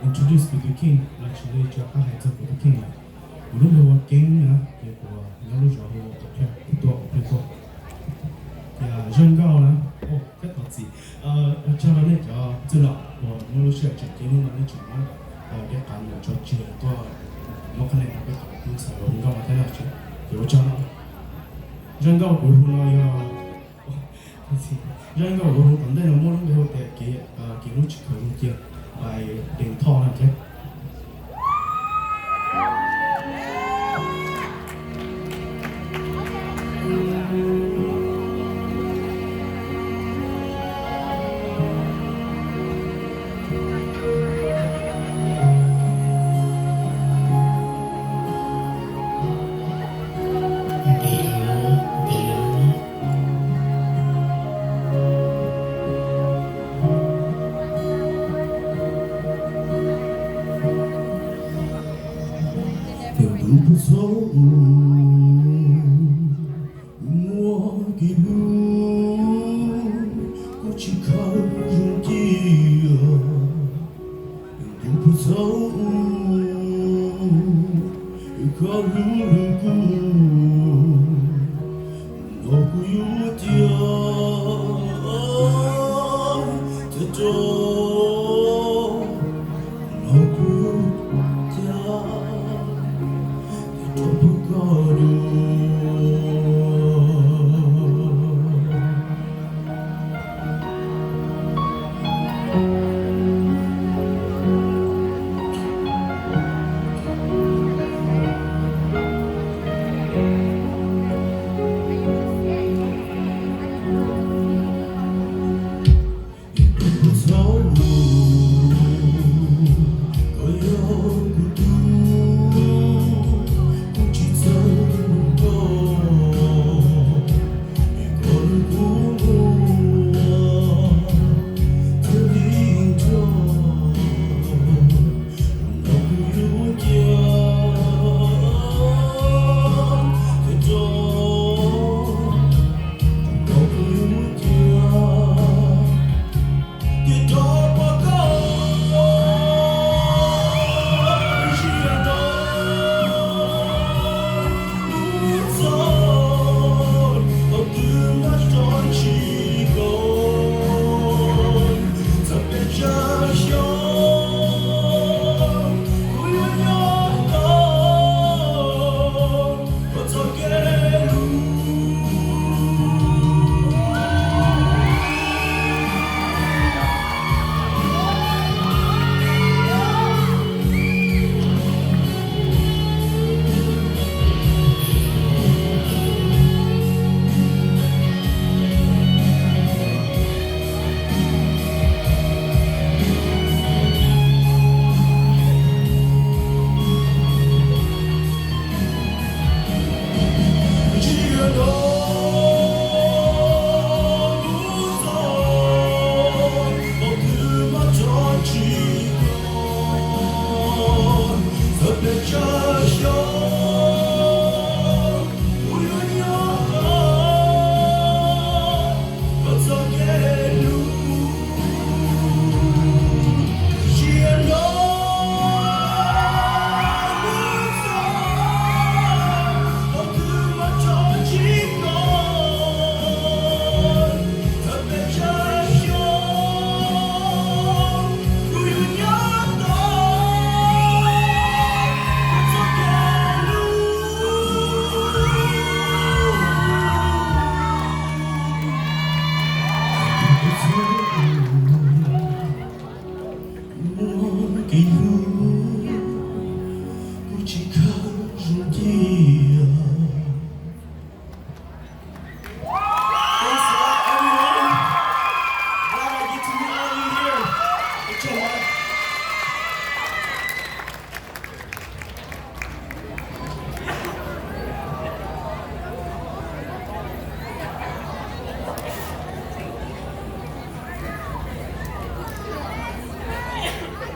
introduce to the king actually cho các hành động của the king lúc đầu king nữa thì của nhớ lúc đó họ tập theo to thì dân cao nữa cái tổ gì cho nó này cho tự lập của nó sẽ chỉ cái nó này chỉ nó cái cảm nhận cho chuyện to nó cái này là cái cảm giác của dân cao mà thế nào chứ thì cho nó dân cao của nó dân cao của nó còn đây là mỗi lúc cái lúc chỉ cần lúc kia bài đỉnh thọ là thế不走，我的路，我只靠勇气啊，不走。